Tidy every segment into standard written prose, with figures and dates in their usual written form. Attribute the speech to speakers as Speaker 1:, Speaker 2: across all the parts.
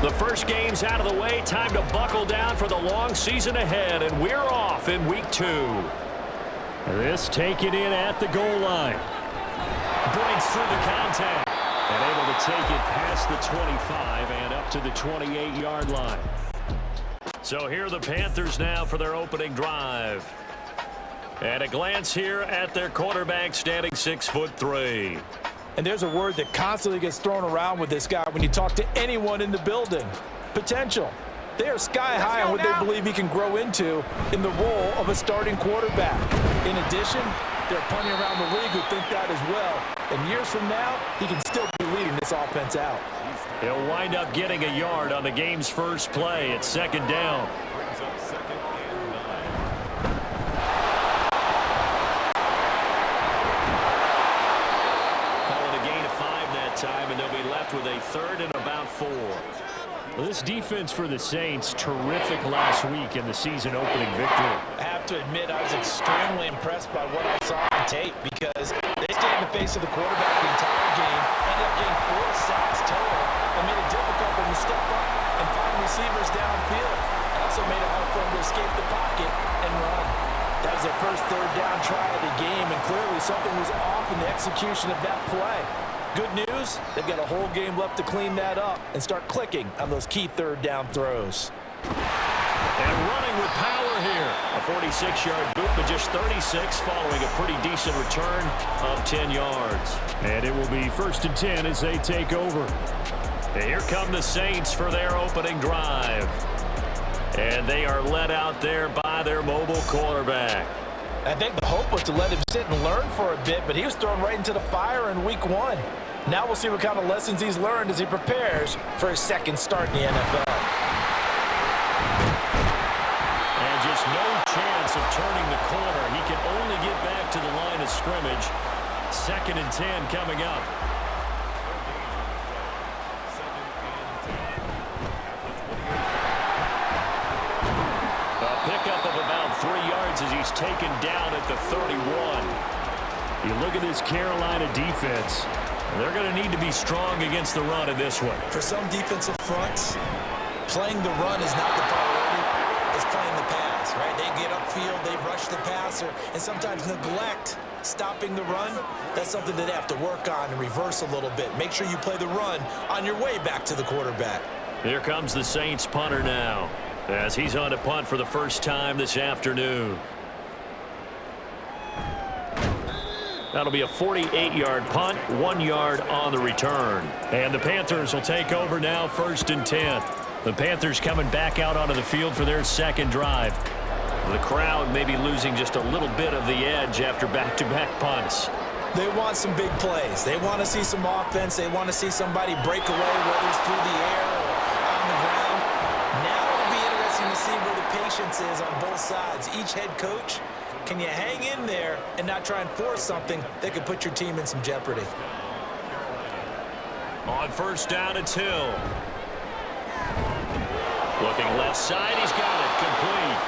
Speaker 1: The first game's out of the way. Time to buckle down for the long season ahead, and we're off in week 2. This taken in at the goal line. Breaks through the contact. And able to take it past the 25 and up to the 28-yard line. So here are the Panthers now for their opening drive. And a glance here at their quarterback, standing 6'3".
Speaker 2: And there's a word that constantly gets thrown around with this guy when you talk to anyone in the building. Potential. They are sky high on what they believe he can grow into in the role of a starting quarterback. In addition, there are plenty around the league who think that as well. And years from now, he can still be leading this offense out.
Speaker 1: He'll wind up getting a yard on the game's first play. It's second down. Time, and they'll be left with a third and about 4. Well, this defense for the Saints, terrific last week in the season opening victory.
Speaker 2: I have to admit, I was extremely impressed by what I saw on tape because they stayed in the face of the quarterback the entire game, ended up getting 4 sacks total, and made it difficult for them to step up and find receivers downfield. It also made it hard for them to escape the pocket and run. That was their first third down try of the game, and clearly something was off in the execution of that play. Good news, they've got a whole game left to clean that up and start clicking on those key third down throws.
Speaker 1: And running with power here. A 46-yard boot, but just 36 following a pretty decent return of 10 yards. And it will be 1st and 10 as they take over. And here come the Saints for their opening drive. And they are led out there by their mobile quarterback.
Speaker 2: I think the hope was to let him sit and learn for a bit, but he was thrown right into the fire in week 1. Now we'll see what kind of lessons he's learned as he prepares for his second start in the NFL.
Speaker 1: And just no chance of turning the corner. He can only get back to the line of scrimmage. 2nd and 10 coming up. A pickup of about 3 yards as he's taken down at the 31. You look at this Carolina defense. They're going to need to be strong against the run in this one.
Speaker 2: For some defensive fronts, playing the run is not the priority. It's playing the pass, right? They get upfield, they rush the passer, and sometimes neglect stopping the run. That's something that they have to work on and reverse a little bit. Make sure you play the run on your way back to the quarterback.
Speaker 1: Here comes the Saints punter now, as he's on to punt for the first time this afternoon. That'll be a 48-yard punt, 1 yard on the return. And the Panthers will take over now, 1st and 10. The Panthers coming back out onto the field for their second drive. The crowd may be losing just a little bit of the edge after back-to-back punts.
Speaker 2: They want some big plays. They want to see some offense. They want to see somebody break away, whether it's through the air or on the ground. Now it'll be interesting to see where the patience is on both sides. Each head coach, can you hang in there and not try and force something that could put your team in some jeopardy?
Speaker 1: On 1st down, it's Hill. Looking left side, he's got it complete.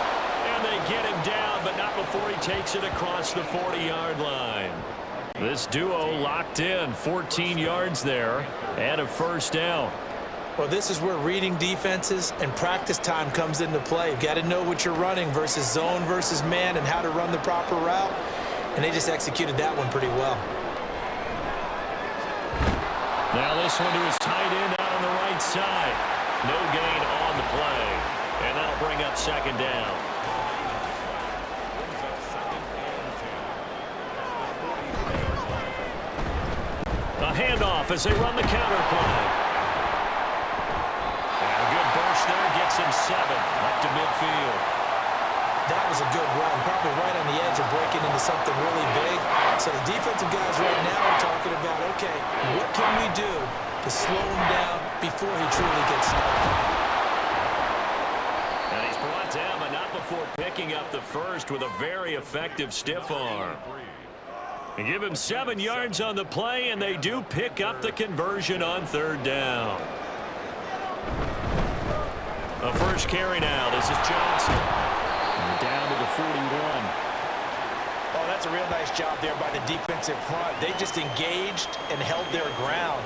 Speaker 1: And they get him down, but not before he takes it across the 40-yard line. This duo locked in, 14 yards there, and a 1st down.
Speaker 2: Well, this is where reading defenses and practice time comes into play. You've got to know what you're running versus zone versus man and how to run the proper route. And they just executed that one pretty well.
Speaker 1: Now this one to his tight end out on the right side. No gain on the play. And that'll bring up 2nd down. A handoff as they run the counter play. There gets him 7 up to midfield.
Speaker 2: That was a good run, probably right on the edge of breaking into something really big. So the defensive guys right now are talking about, okay, what can we do to slow him down before he truly gets started?
Speaker 1: And he's brought down, but not before picking up the first with a very effective stiff arm. And give him 7 yards on the play, and they do pick up the conversion on 3rd down. A first carry now. This is Johnson. Down to the 41.
Speaker 2: Oh, that's a real nice job there by the defensive front. They just engaged and held their ground.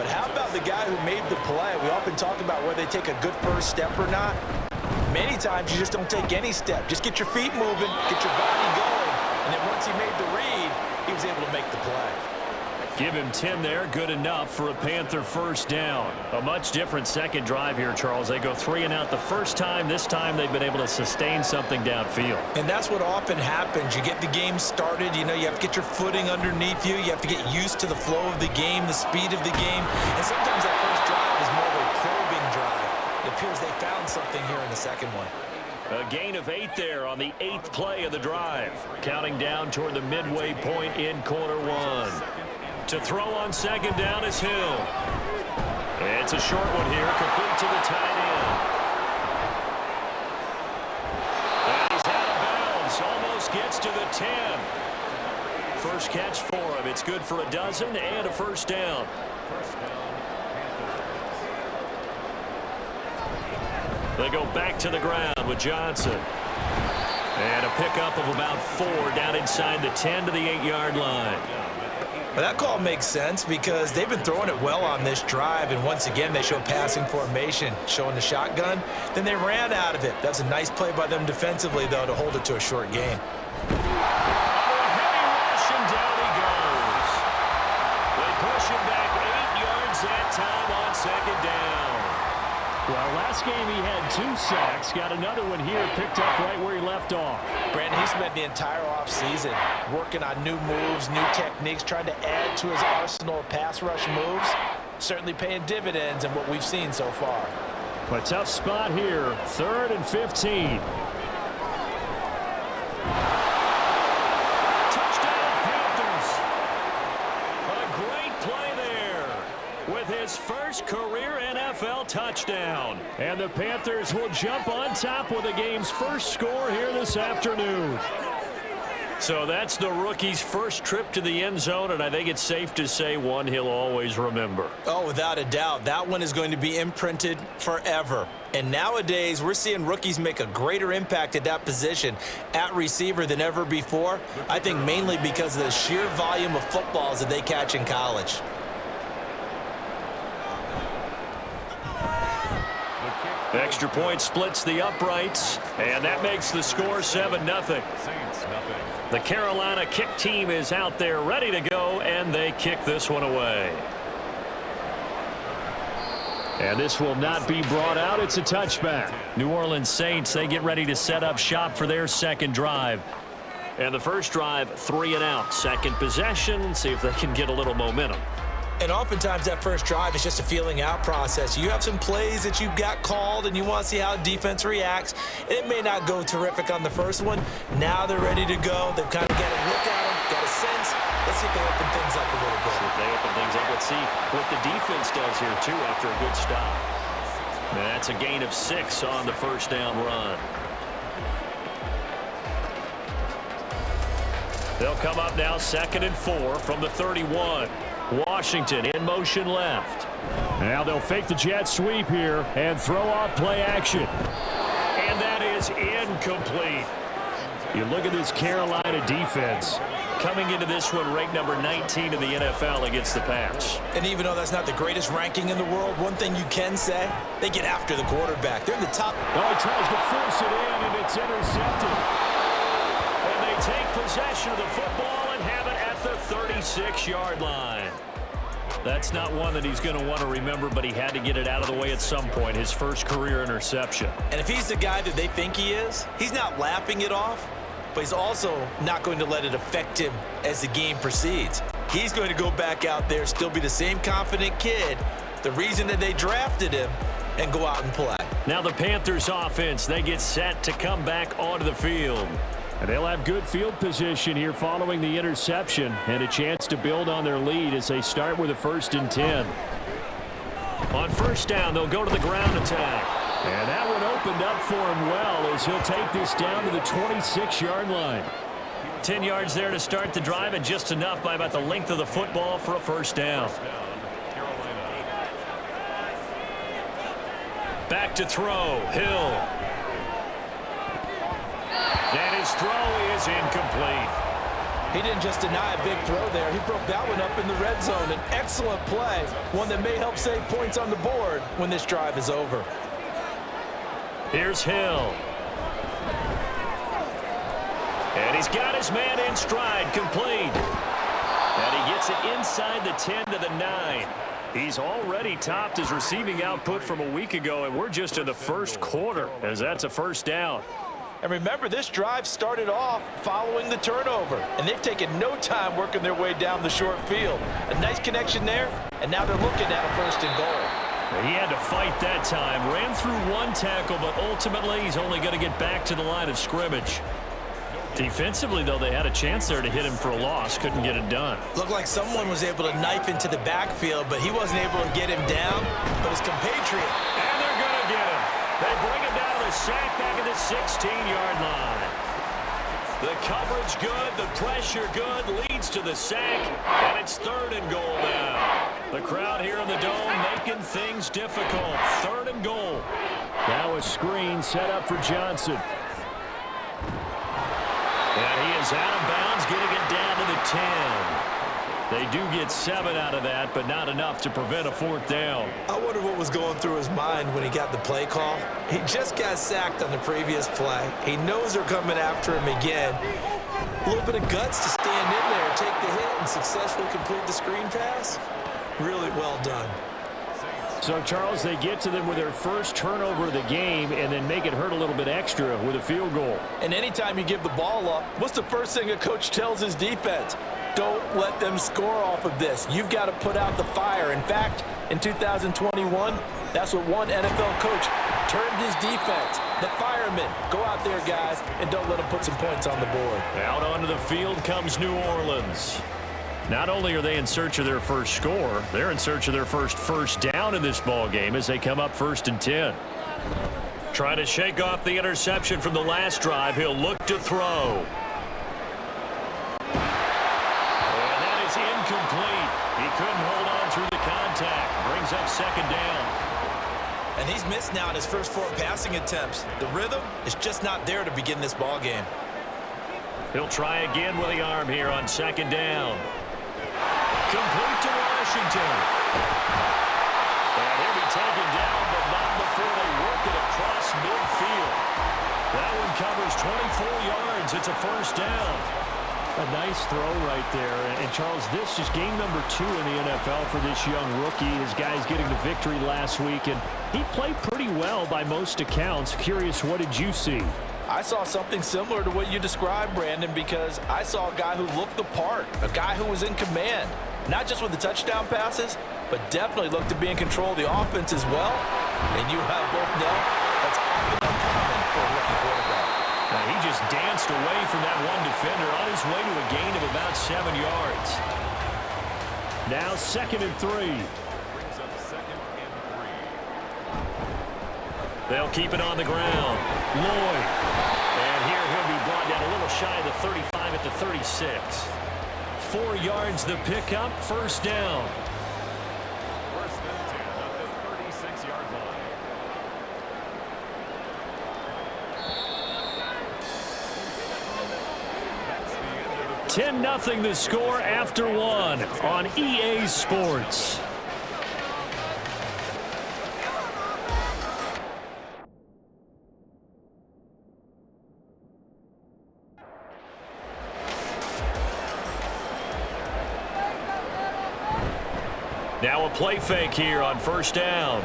Speaker 2: But how about the guy who made the play? We often talk about whether they take a good first step or not. Many times you just don't take any step. Just get your feet moving, get your body going, and then once he made the read, he was able to make the play.
Speaker 1: Give him 10 there, good enough for a Panther first down. A much different second drive here, Charles. They go 3 and out the first time. This time they've been able to sustain something downfield.
Speaker 2: And that's what often happens. You get the game started. You know, you have to get your footing underneath you. You have to get used to the flow of the game, the speed of the game. And sometimes that first drive is more of a probing drive. It appears they found something here in the second one.
Speaker 1: A gain of 8 there on the 8th play of the drive. Counting down toward the midway point in quarter 1. To throw on second down is Hill. It's a short one here, complete to the tight end. And he's out of bounds, almost gets to the 10. First catch for him. It's good for a dozen and a first down. They go back to the ground with Johnson. And a pickup of about 4 down inside the 10 to the 8-yard line.
Speaker 2: Well, that call makes sense because they've been throwing it well on this drive, and once again they show passing formation, showing the shotgun. Then they ran out of it. That's a nice play by them defensively, though, to hold it to a short gain.
Speaker 1: Heavy rush, and down he goes. They push him back 8 yards that time on second down. Well, last game he had 2 sacks. Got another one here, picked up right where he left off.
Speaker 2: Brandon, he spent the entire offseason working on new moves, new techniques, trying to add to his arsenal of pass rush moves. Certainly paying dividends in what we've seen so far.
Speaker 1: A tough spot here, 3rd and 15. Touchdown Panthers. A great play there with his first career NFL touchdown. And the Panthers will jump on top with the game's first score here this afternoon. So that's the rookie's first trip to the end zone, and I think it's safe to say one he'll always remember.
Speaker 2: Oh, without a doubt. That one is going to be imprinted forever. And nowadays, we're seeing rookies make a greater impact at that position at receiver than ever before. I think mainly because of the sheer volume of footballs that they catch in college.
Speaker 1: Extra point splits the uprights, and that makes the score 7-0. The Carolina kick team is out there ready to go, and they kick this one away. And this will not be brought out. It's a touchback. New Orleans Saints, they get ready to set up shop for their second drive. And the first drive, 3 and out. Second possession, see if they can get a little momentum.
Speaker 2: And oftentimes that first drive is just a feeling out process. You have some plays that you've got called and you want to see how defense reacts. And it may not go terrific on the first one. Now they're ready to go. They've kind of got a look at them, got a sense. Let's see if they open things up a little bit.
Speaker 1: See if they open things up. Let's see what the defense does here, too, after a good stop. And that's a gain of 6 on the first down run. They'll come up now 2nd and 4 from the 31. Washington in motion left. Now they'll fake the jet sweep here and throw off play action. And that is incomplete. You look at this Carolina defense coming into this one ranked number 19 in the NFL against the pass.
Speaker 2: And even though that's not the greatest ranking in the world, one thing you can say, they get after the quarterback. They're in the top.
Speaker 1: Oh, he tries to force it in, and it's intercepted. And they take possession of the football and have it at the 36-yard line. That's not one that he's going to want to remember, but he had to get it out of the way at some point, his first career interception.
Speaker 2: And if he's the guy that they think he is, he's not laughing it off, but he's also not going to let it affect him as the game proceeds. He's going to go back out there, still be the same confident kid, the reason that they drafted him, and go out and play.
Speaker 1: Now the Panthers offense, they get set to come back onto the field. And they'll have good field position here following the interception and a chance to build on their lead as they start with a 1st and 10. On first down, they'll go to the ground attack. And that one opened up for him well as he'll take this down to the 26-yard line. 10 yards there to start the drive, and just enough by about the length of the football for a first down. Back to throw, Hill. And his throw is incomplete.
Speaker 2: He didn't just deny a big throw there. He broke that one up in the red zone. An excellent play, one that may help save points on the board when this drive is over.
Speaker 1: Here's Hill. And he's got his man in stride, complete. And he gets it inside the 10 to the 9. He's already topped his receiving output from a week ago, and we're just in the first quarter as that's a first down.
Speaker 2: And remember, this drive started off following the turnover, and they've taken no time working their way down the short field. A nice connection there, and now they're looking at a first and goal.
Speaker 1: He had to fight that time. Ran through one tackle, but ultimately he's only going to get back to the line of scrimmage. Defensively, though, they had a chance there to hit him for a loss. Couldn't get it done.
Speaker 2: Looked like someone was able to knife into the backfield, but he wasn't able to get him down. But his compatriot.
Speaker 1: And they're going to get him. They bring him down to the sack back at the 16-yard line. The coverage good, the pressure good, leads to the sack, and it's 3rd and goal now. The crowd here in the dome making things difficult. 3rd and goal. Now a screen set up for Johnson. And he is out of bounds, getting it down to the 10. They do get 7 out of that, but not enough to prevent a 4th down.
Speaker 2: I wonder what was going through his mind when he got the play call. He just got sacked on the previous play. He knows they're coming after him again. A little bit of guts to stand in there, take the hit, and successfully complete the screen pass. Really well done.
Speaker 1: So, Charles, they get to them with their first turnover of the game and then make it hurt a little bit extra with a field goal.
Speaker 2: And anytime you give the ball up, what's the first thing a coach tells his defense? Don't let them score off of this. You've got to put out the fire. In fact, in 2021, that's what one NFL coach termed his defense. The firemen. Go out there, guys, and don't let them put some points on the board.
Speaker 1: Out onto the field comes New Orleans. Not only are they in search of their first score, they're in search of their first down in this ball game as they come up 1st and 10. Trying to shake off the interception from the last drive. He'll look to throw. And that is incomplete. He couldn't hold on through the contact. Brings up 2nd down.
Speaker 2: And he's missed now in his first 4 passing attempts. The rhythm is just not there to begin this ball game.
Speaker 1: He'll try again with the arm here on 2nd down. Complete to Washington. And he'll be taken down, but not before they work it across midfield. That one covers 24 yards. It's a 1st down. A nice throw right there. And Charles, this is game number 2 in the NFL for this young rookie. His guys getting the victory last week, and he played pretty well by most accounts. Curious, what did you see?
Speaker 2: I saw something similar to what you described, Brandon, because I saw a guy who looked the part, a guy who was in command, not just with the touchdown passes, but definitely looked to be in control of the offense as well. And you have both know that's often uncommon for a rookie quarterback.
Speaker 1: Now, he just danced away from that one defender on his way to a gain of about 7 yards. Now 2nd and 3. They'll keep it on the ground. Lloyd. And here he'll be brought down a little shy of the 35 at the 36. 4 yards the pickup, 1st down.
Speaker 3: 1st and 10 at the 36-yard line.
Speaker 1: 10-0 the score after 1 on EA Sports. Now a play fake here on 1st down.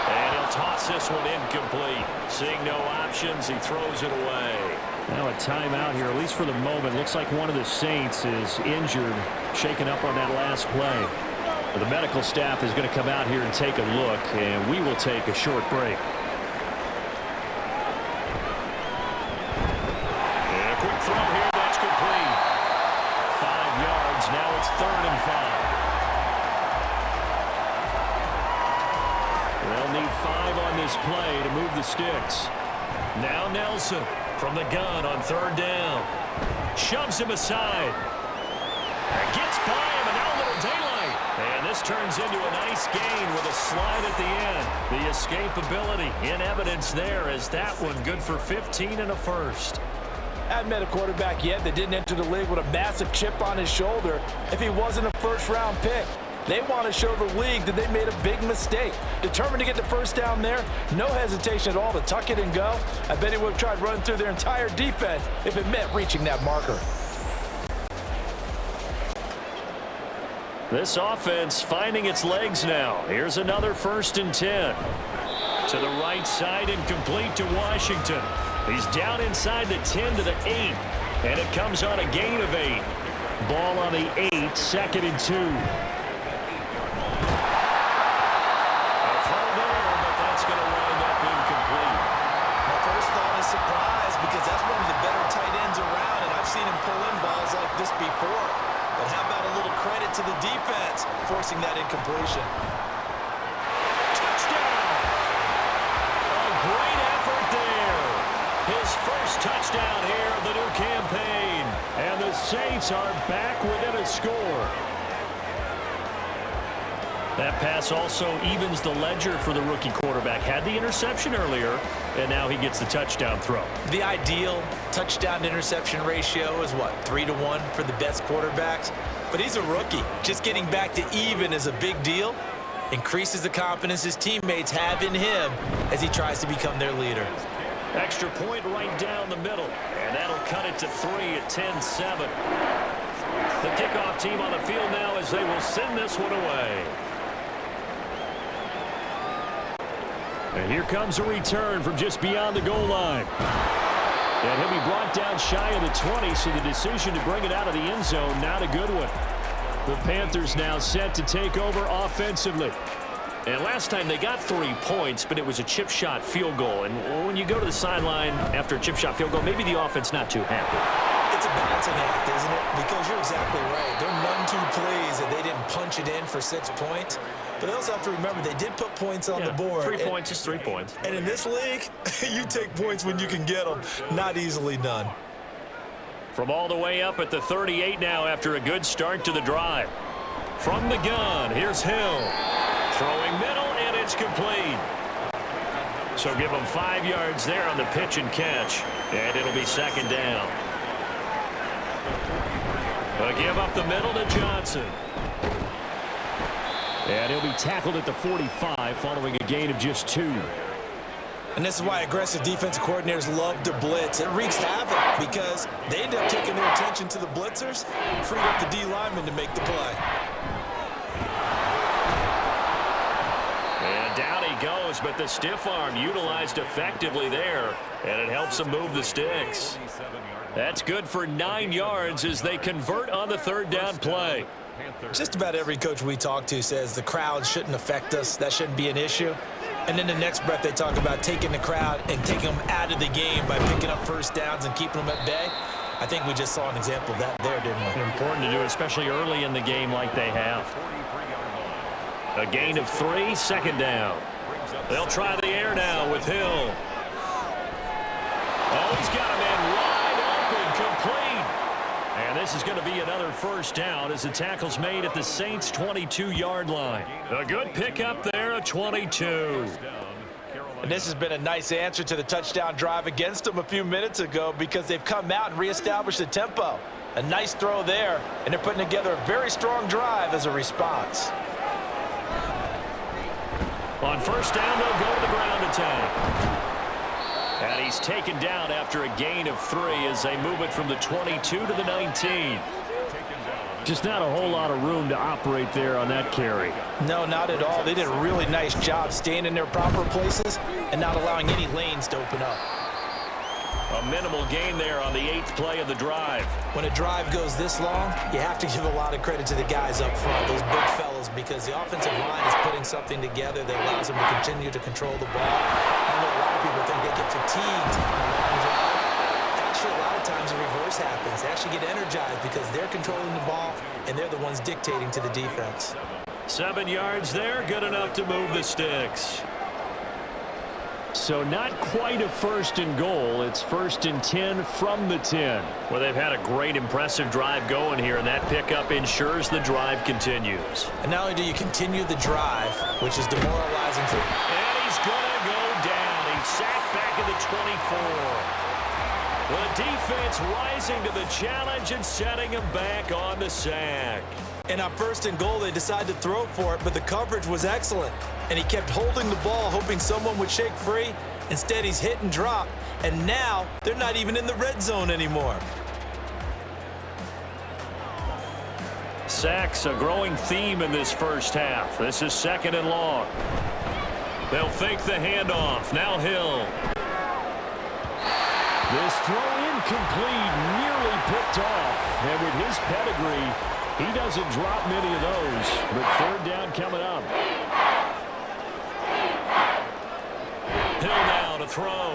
Speaker 1: And he'll toss this one incomplete. Seeing no options, he throws it away. Now a timeout here, at least for the moment. Looks like one of the Saints is injured, shaken up on that last play. But the medical staff is going to come out here and take a look, and we will take a short break. And a quick throw here, that's complete. 5 yards, now it's 3rd and 5. They'll need 5 on this play to move the sticks. Now Nelson from the gun on 3rd down. Shoves him aside. Gets by him, and now a little daylight. And this turns into a nice gain with a slide at the end. The escapability in evidence there as that one good for 15 and a 1st.
Speaker 2: I haven't met a quarterback yet that didn't enter the league with a massive chip on his shoulder if he wasn't a first-round pick. They want to show the league that they made a big mistake. Determined to get the first down there, no hesitation at all to tuck it and go. I bet he would have tried running through their entire defense if it meant reaching that marker.
Speaker 1: This offense finding its legs now. Here's another 1st and 10. To the right side and complete to Washington. He's down inside the 10 to the 8. And it comes on a gain of 8. Ball on the 8, 2nd and 2. A throw there, but that's going to wind up incomplete.
Speaker 2: My first thought is surprise because that's one of the better tight ends around, and I've seen him pull in balls like this before. But how about a little credit to the defense forcing that incompletion?
Speaker 1: Touchdown! A great effort there. His first touchdown here of the new campaign. And the Saints are back within a score. That pass also evens the ledger for the rookie quarterback. Had the interception earlier, and now he gets the touchdown throw.
Speaker 2: The ideal touchdown-to-interception ratio is, what, 3-to-1 for the best quarterbacks? But he's a rookie. Just getting back to even is a big deal. Increases the confidence his teammates have in him as he tries to become their leader.
Speaker 1: Extra point right down the middle, and that'll cut it to 3 at 10-7. The kickoff team on the field now as they will send this one away. And here comes a return from just beyond the goal line. And he'll be brought down shy of the 20, so the decision to bring it out of the end zone, not a good one. The Panthers now set to take over offensively. And last time they got 3 points, but it was a chip shot field goal. And when you go to the sideline after a chip shot field goal, maybe the offense not too happy.
Speaker 2: It's a balancing act, isn't it? Because you're exactly right. They're none too pleased that they didn't punch it in for 6 points. But they also have to remember they did put points on the board.
Speaker 1: 3 points is 3 points.
Speaker 2: And in this league, you take points when you can get them. Not easily done.
Speaker 1: From all the way up at the 38 now after a good start to the drive. From the gun, here's Hill. Throwing middle, and it's complete. So give him 5 yards there on the pitch and catch. And it'll be 2nd down. A give up the middle to Johnson. And he'll be tackled at the 45 following a gain of just 2.
Speaker 2: And this is why aggressive defensive coordinators love to blitz. It wreaks havoc because they end up taking their attention to the blitzers, freeing up the D lineman to make the play.
Speaker 1: And down he goes, but the stiff arm utilized effectively there, and it helps him move the sticks. That's good for 9 yards as they convert on the 3rd down play.
Speaker 2: Just about every coach we talk to says the crowd shouldn't affect us. That shouldn't be an issue. And in the next breath, they talk about taking the crowd and taking them out of the game by picking up first downs and keeping them at bay. I think we just saw an example of that there, didn't we?
Speaker 1: Important to do, especially early in the game like they have. A gain of 3, 2nd down. They'll try the air now with Hill. Oh, he's got a man wide open, complete. And this is going to be another 1st down as the tackle's made at the Saints' 22-yard line. A good pickup there, a 22.
Speaker 2: And this has been a nice answer to the touchdown drive against them a few minutes ago because they've come out and reestablished the tempo. A nice throw there, and they're putting together a very strong drive as a response.
Speaker 1: On 1st down, they'll go to the ground attack. And he's taken down after a gain of 3 as they move it from the 22 to the 19. Just not a whole lot of room to operate there on that carry.
Speaker 2: No, not at all. They did a really nice job staying in their proper places and not allowing any lanes to open up.
Speaker 1: A minimal gain there on the 8th play of the drive.
Speaker 2: When a drive goes this long, you have to give a lot of credit to the guys up front, those big fellas, because the offensive line is putting something together that allows them to continue to control the ball. I know a lot of people think they get fatigued on a long drive. Actually, a lot of times the reverse happens. They actually get energized because they're controlling the ball, and they're the ones dictating to the defense.
Speaker 1: 7 yards there, good enough to move the sticks. So not quite a 1st and goal. It's 1st and 10 from the 10. Well, they've had a great, impressive drive going here, and that pickup ensures the drive continues.
Speaker 2: And not only do you continue the drive, which is demoralizing for...
Speaker 1: And he's going to go down. He's sacked back at the 24. The defense rising to the challenge and setting him back on the sack.
Speaker 2: And on 1st and goal, they decided to throw for it, but the coverage was excellent. And he kept holding the ball, hoping someone would shake free. Instead, he's hit and dropped. And now, they're not even in the red zone anymore.
Speaker 1: Sacks, a growing theme in this first half. This is 2nd and long. They'll fake the handoff. Now Hill. This throw incomplete, nearly picked off. And with his pedigree, he doesn't drop many of those. But 3rd down coming up. Hill now to throw.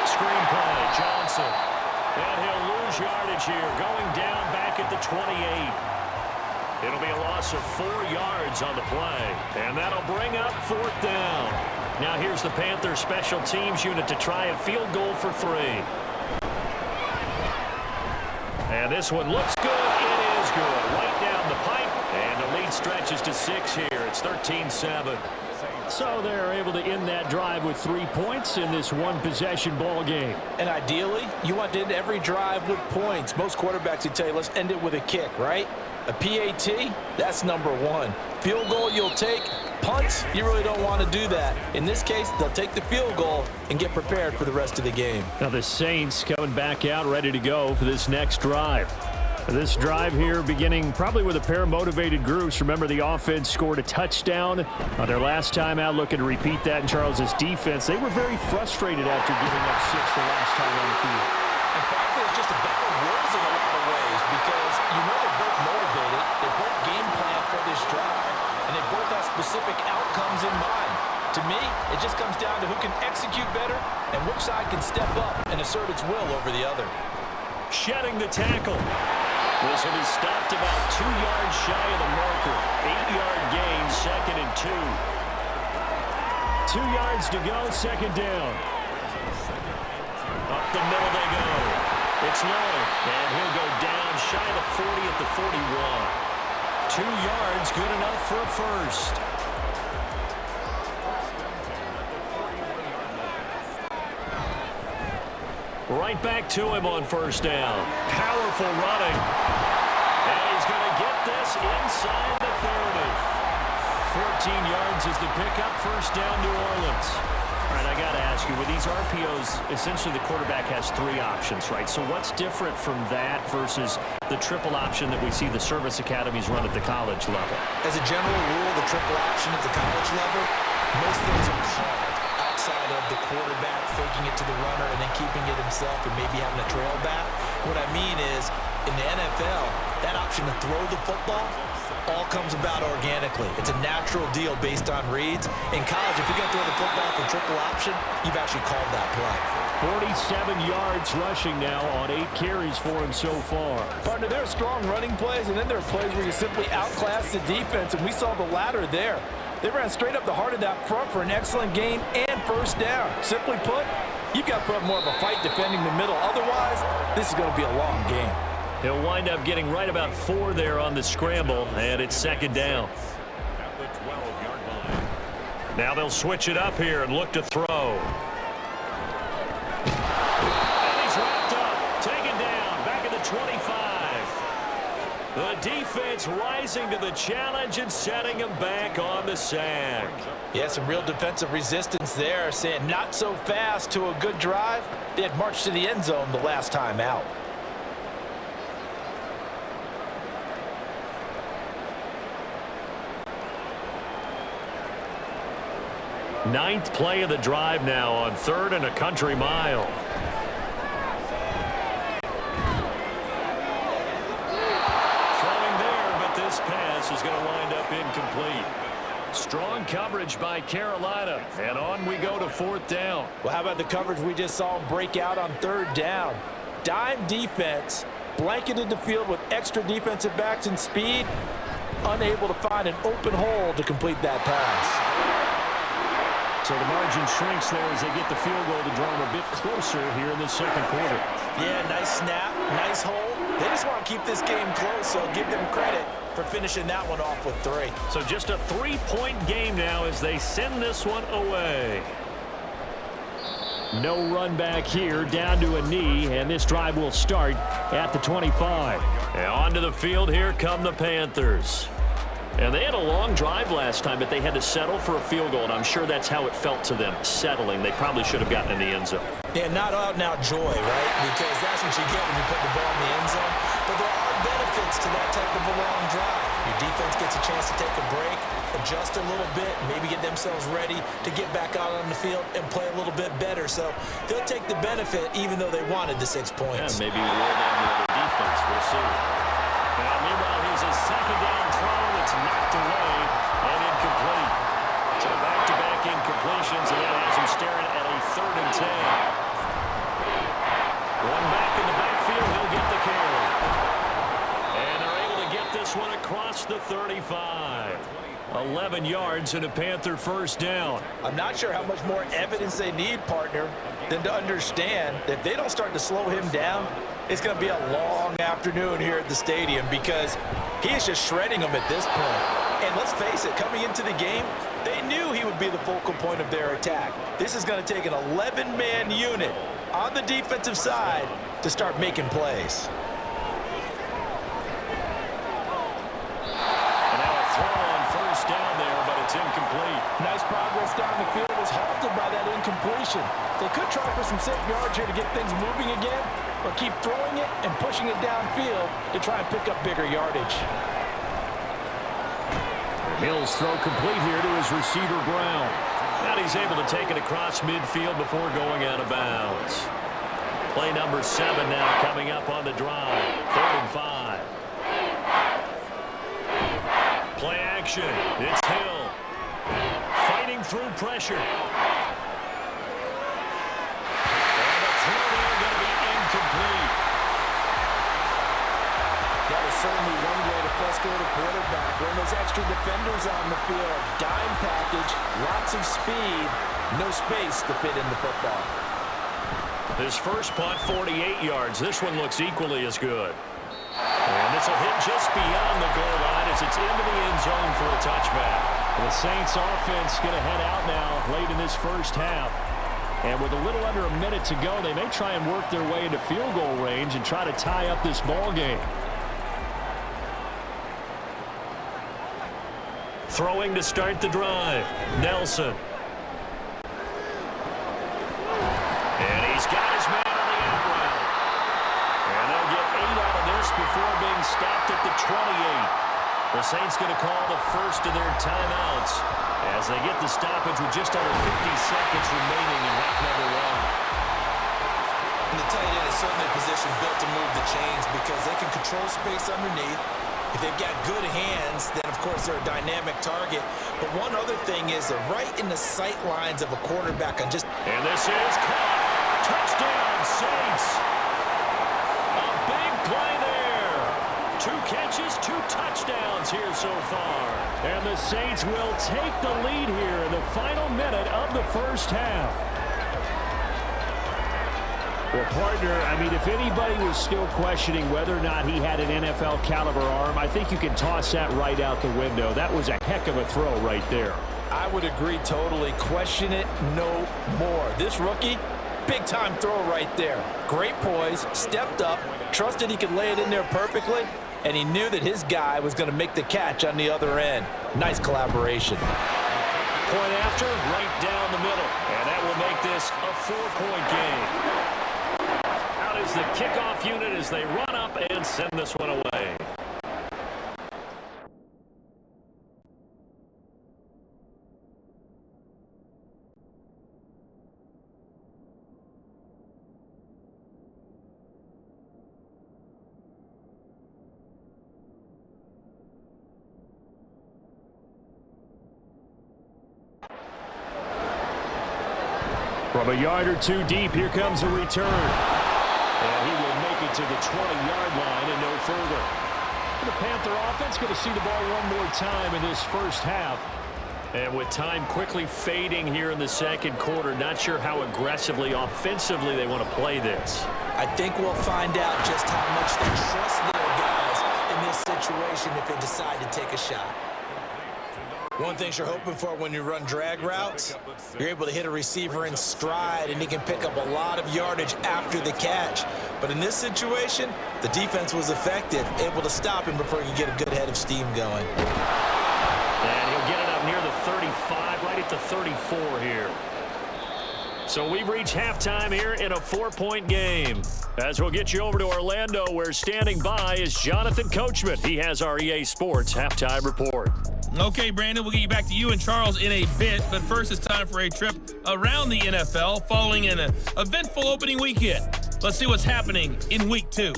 Speaker 1: Screen play, Johnson. And he'll lose yardage here, going down back at the 28. It'll be a loss of 4 yards on the play. And that'll bring up 4th down. Now here's the Panthers special teams unit to try a field goal for 3. And this one looks good. It is good. Right down the pipe. And the lead stretches to 6 here. It's 13-7. So they're able to end that drive with 3 points in this one-possession ball game.
Speaker 2: And ideally, you want to end every drive with points. Most quarterbacks would tell you, let's end it with a kick, right? A PAT, that's number 1. Field goal you'll take. Punts, you really don't want to do that. In this case, they'll take the field goal and get prepared for the rest of the game.
Speaker 1: Now the Saints coming back out ready to go for this next drive. This drive here beginning probably with a pair of motivated groups. Remember, the offense scored a touchdown on their last time out, looking to repeat that in Charles's defense. They were very frustrated after giving up 6 the last time on the field.
Speaker 2: In fact, it's just a battle of words in a lot of ways because you know they're both motivated, they both game plan for this drive, and they both have specific outcomes in mind. To me, it just comes down to who can execute better and which side can step up and assert its will over the other.
Speaker 1: Shedding the tackle. This one is stopped about 2 yards shy of the marker. 8-yard gain, 2nd and 2. 2 yards to go, 2nd down. Up the middle they go. It's low, and he'll go down shy of the 40 at the 41. 2 yards, good enough for a first. Right back to him on 1st down. Powerful running. And he's going to get this inside the 30. 14 yards is the pickup. 1st down, New Orleans. All right, I got to ask you, with these RPOs, essentially the quarterback has 3 options, right? So what's different from that versus the triple option that we see the service academies run at the college level?
Speaker 2: As a general rule, the triple option at the college level, most things are called outside of the quarterback faking it to the runner and then keeping it himself and maybe having a trail back. What I mean is, in the NFL, that option to throw the football all comes about organically. It's a natural deal based on reads. In college, if you're going to throw the football for triple option, you've actually called that play.
Speaker 1: 47 yards rushing now on 8 carries for him so far.
Speaker 2: Partner, there are strong running plays, and then there are plays where you simply outclass the defense, and we saw the latter there. They ran straight up the heart of that front for an excellent gain and 1st down. Simply put, you've got to put up more of a fight defending the middle. Otherwise, this is going to be a long game.
Speaker 1: He'll wind up getting right about 4 there on the scramble, and it's 2nd down.
Speaker 3: At the 12-yard line.
Speaker 1: Now they'll switch it up here and look to throw. And he's wrapped up, taken down, back at the 25. The defense rising to the challenge and setting him back on the sack.
Speaker 2: Yeah, some real defensive resistance there, saying not so fast to a good drive. They had marched to the end zone the last time out.
Speaker 1: 9th play of the drive now on 3rd and a country mile. Throwing there, but this pass is going to wind up incomplete. Strong coverage by Carolina, and on we go to 4th down.
Speaker 2: Well, how about the coverage we just saw break out on 3rd down? Dime defense, blanketed the field with extra defensive backs and speed, unable to find an open hole to complete that pass.
Speaker 1: So the margin shrinks there as they get the field goal to draw them a bit closer here in the 2nd quarter.
Speaker 2: Yeah, nice snap, nice hole. They just want to keep this game close, so give them credit for finishing that one off with 3.
Speaker 1: So just a 3-point game now as they send this one away. No run back here, down to a knee, and this drive will start at the 25. And onto the field, here come the Panthers. And they had a long drive last time, but they had to settle for a field goal, and I'm sure that's how it felt to them, settling. They probably should have gotten in the end zone.
Speaker 2: Yeah, not out-and-out joy, right? Because that's what you get when you put the ball in the end zone. But there are benefits to that type of a long drive. Your defense gets a chance to take a break, adjust a little bit, maybe get themselves ready to get back out on the field and play a little bit better. So they'll take the benefit even though they wanted the 6 points.
Speaker 1: Yeah, maybe wear down the other defense. We'll see. Now, meanwhile, here's a second down throw that's knocked away and incomplete. So back-to-back incompletions, and that has him staring at a 3rd and 10. One back in the backfield, he'll get the carry. And they're able to get this one across the 35. 11 yards and a Panther first down.
Speaker 2: I'm not sure how much more evidence they need, partner, than to understand that if they don't start to slow him down, it's going to be a long afternoon here at the stadium because he is just shredding them at this point. And let's face it, coming into the game, they knew he would be the focal point of their attack. This is going to take an 11-man unit on the defensive side to start making plays.
Speaker 1: And now a throw on first down there, but it's incomplete.
Speaker 2: Nice progress down the field was halted by that incompletion. They could try for some safe yards here to get things moving again, or keep throwing it and pushing it downfield to try and pick up bigger yardage.
Speaker 1: Hill's throw complete here to his receiver, Brown. And he's able to take it across midfield before going out of bounds. Play number 7 now coming up on the drive. 3rd and 5. Play action. It's Hill. Fighting through pressure. And the throw there going to be incomplete.
Speaker 2: That is certainly one way to frustrate a quarterback. When there's extra defenders on the field, dime package, lots of speed, no space to fit in the football.
Speaker 1: His first punt, 48 yards. This one looks equally as good. And this will hit just beyond the goal line as it's into the end zone for a touchback. The Saints offense going to head out now late in this first half. And with a little under a minute to go, they may try and work their way into field goal range and try to tie up this ball game. Throwing to start the drive. Nelson. And he's got his man on the out route. And they'll get 8 out of this before being stopped at the 28. The Saints going to call the first of their timeouts as they get the stoppage with just under 50 seconds remaining in half number 1.
Speaker 2: And the tight end is certainly a position built to move the chains because they can control space underneath. If they've got good hands, then of course they're a dynamic target. But one other thing is they're right in the sight lines of a quarterback on just...
Speaker 1: And this is caught. Touchdown, Saints. A big play there. 2 catches, 2 touchdowns here so far. And the Saints will take the lead here in the final minute of the first half. Well, partner, I mean, if anybody was still questioning whether or not he had an NFL caliber arm, I think you can toss that right out the window. That was a heck of a throw right there.
Speaker 2: I would agree totally. Question it no more. This rookie, big-time throw right there. Great poise, stepped up, trusted he could lay it in there perfectly, and he knew that his guy was going to make the catch on the other end. Nice collaboration.
Speaker 1: Point after, right down the middle. And that will make this a 4-point game. Out is the kickoff unit as they run up and send this one away. From a yard or 2 deep, here comes a return. And he will make it to the 20-yard line and no further. The Panther offense going to see the ball one more time in this first half. And with time quickly fading here in the second quarter, not sure how aggressively, offensively they want to play this.
Speaker 2: I think we'll find out just how much they trust their guys in this situation if they decide to take a shot. One thing you're hoping for when you run drag routes, you're able to hit a receiver in stride, and he can pick up a lot of yardage after the catch. But in this situation, the defense was effective, able to stop him before he could get a good head of steam going.
Speaker 1: And he'll get it up near the 35, right at the 34 here. So we've reached halftime here in a 4-point game. As we'll get you over to Orlando, where standing by is Jonathan Coachman. He has our EA Sports halftime report.
Speaker 4: Okay, Brandon, we'll get you back to you and Charles in a bit, but first it's time for a trip around the NFL following an eventful opening weekend. Let's see what's happening in Week 2.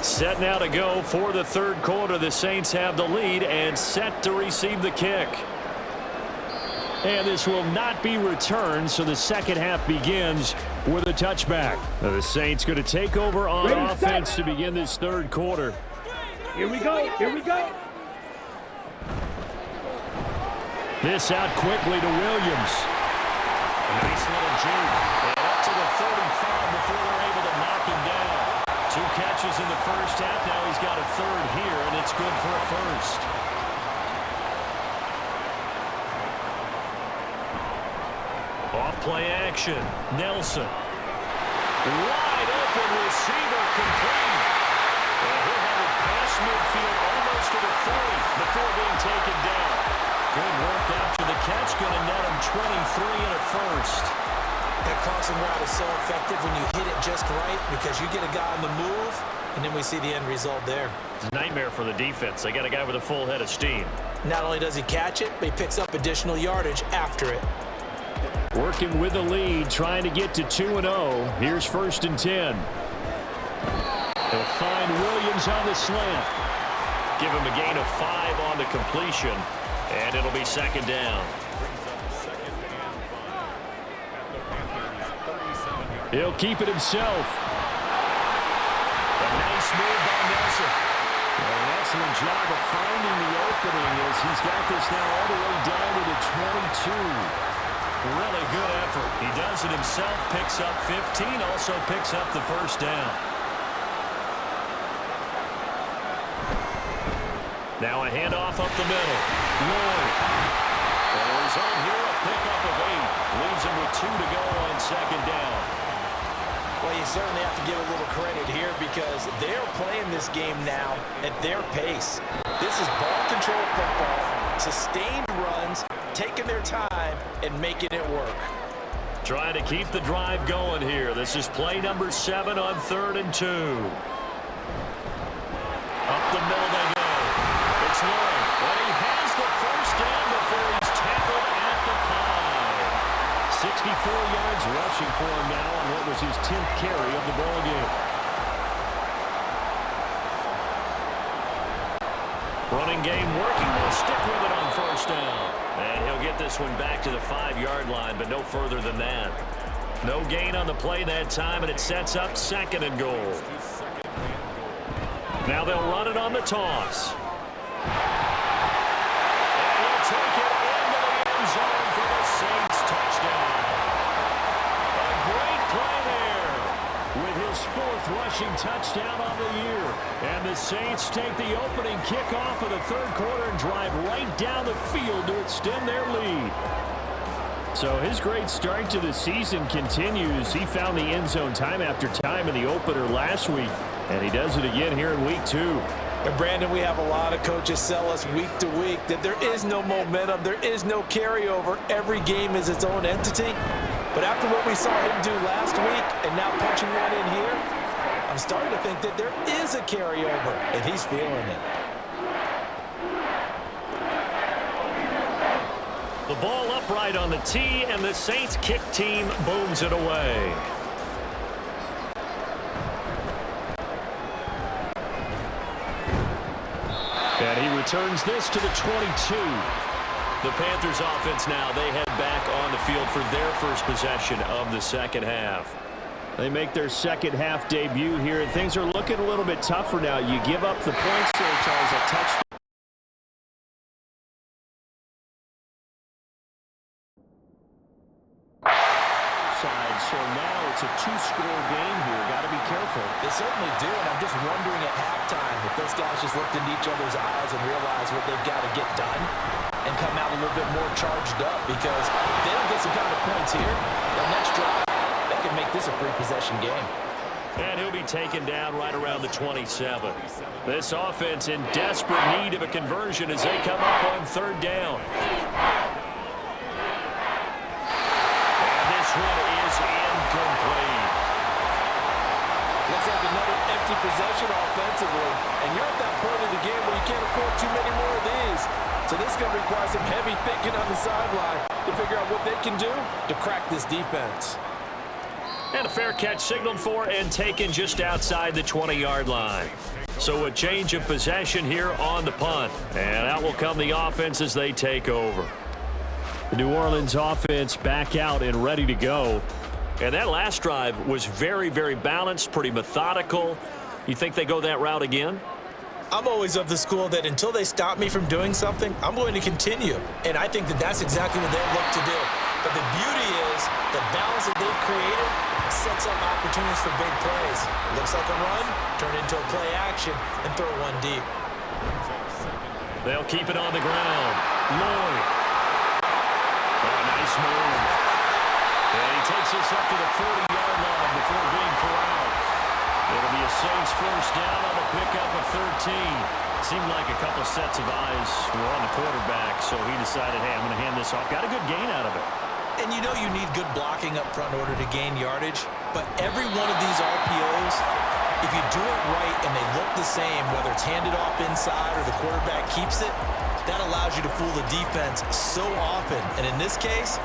Speaker 1: Set now to go for the third quarter. The Saints have the lead and set to receive the kick. And this will not be returned, so the second half begins with a touchback. Now the Saints going to take over on offense to begin this third quarter.
Speaker 5: Here we go. Here we go.
Speaker 1: This out quickly to Williams. Nice little juke. And up to the 35 before they're able to knock him down. 2 catches in the first half. Now he's got a third here, and it's good for a first. Off play action. Nelson. Wide open receiver complete. And he'll have it past midfield almost to the 40 before being taken down. Good work after the catch. Going to net him 23 and a first.
Speaker 2: That crossing route is so effective when you hit it just right because you get a guy on the move, and then we see the end result there.
Speaker 1: It's a nightmare for the defense. They got a guy with a full head of steam.
Speaker 2: Not only does he catch it, but he picks up additional yardage after it.
Speaker 1: Working with the lead, trying to get to 2-0. Here's 1st and 10. They'll find Williams on the slant. Give him a gain of 5 on the completion, and it'll be second down. He'll keep it himself. A nice move by Nelson. An excellent job of finding the opening as he's got this now all the way down to the 22. Really good effort. He does it himself, picks up 15, also picks up the first down. Now a handoff up the middle. Lloyd. Goes on here, a pickup of 8. Leaves him with 2 to go on second down.
Speaker 2: Well, you certainly have to give a little credit here because they're playing this game now at their pace. This is ball control football, sustained runs, taking their time, and making it work.
Speaker 1: Trying to keep the drive going here. This is play number 7 on 3rd and 2. Up the middle they go. It's Lloyd. And he has the first down before he's tackled at the 5. 64 yards rushing for him now on what was his 10th carry of the ball game. Running game working. They'll stick with it on first down. And he'll get this one back to the 5-yard line, but no further than that. No gain on the play that time, and it sets up 2nd and goal. Now they'll run it on the toss. And he'll take it into the end zone for the Saints touchdown. A great play there with his 4th rushing touchdown on the year. And the Saints take the opening kickoff of the third quarter and drive right down the field to extend their lead. So his great start to the season continues. He found the end zone time after time in the opener last week, and he does it again here in week 2.
Speaker 2: And Brandon, we have a lot of coaches sell us week to week that there is no momentum, there is no carryover. Every game is its own entity. But after what we saw him do last week and now punching one in here, I'm starting to think that there is a carryover, and he's feeling it.
Speaker 1: The ball upright on the tee, and the Saints kick team booms it away. And he returns this to the 22. The Panthers offense now, they head back on the field for their first possession of the second half. They make their second half debut here, and things are looking a little bit tougher now. You give up the points there, Charles, a touchdown. So now it's a two-score game here. Got to be careful.
Speaker 2: They certainly do, and I'm just wondering at halftime if those guys just looked into each other's eyes and realized what they've got to get done and come out a little bit more charged up, because if they don't get some kind of points here, the next drive, that can make this a free possession game.
Speaker 1: And he'll be taken down right around the 27. This offense in desperate need of a conversion as they come up on third down. This one is incomplete.
Speaker 2: Looks like another empty possession offensively, and you're at that point of the game where you can't afford too many more of these. So this is going to require some heavy thinking on the sideline to figure out what they can do to crack this defense.
Speaker 1: And a fair catch signaled for and taken just outside the 20-yard line. So a change of possession here on the punt. And out will come the offense as they take over. The New Orleans offense back out and ready to go. And that last drive was very, very balanced, pretty methodical. You think they go that route again?
Speaker 2: I'm always of the school that until they stop me from doing something, I'm going to continue. And I think that that's exactly what they'll look to do. But the beauty is the balance that they've created sets up opportunities for big plays. Looks like a run, turn into a play action, and throw one deep.
Speaker 1: They'll keep it on the ground. Lloyd. Nice move. And he takes this up to the 40-yard line before being corralled. It'll be a Saints first down on a pickup of 13. Seemed like a couple sets of eyes were on the quarterback, so he decided, hey, I'm going to hand this off. Got a good gain out of it.
Speaker 2: And you know you need good blocking up front in order to gain yardage, but every one of these RPOs, if you do it right and they look the same, whether it's handed off inside or the quarterback keeps it, that allows you to fool the defense so often. And in this case,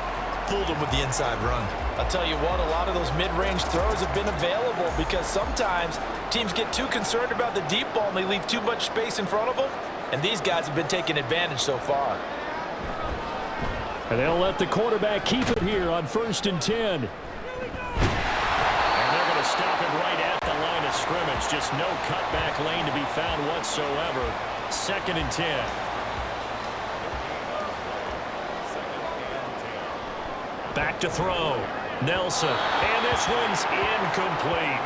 Speaker 2: fooled them with the inside run. I'll tell you what, a lot of those mid-range throws have been available because sometimes teams get too concerned about the deep ball and they leave too much space in front of them. And these guys have been taking advantage so far.
Speaker 1: And they'll let the quarterback keep it here on 1st and 10. And they're going to stop it right at the line of scrimmage. Just no cutback lane to be found whatsoever. 2nd and 10. Back to throw. Nelson. And this one's incomplete.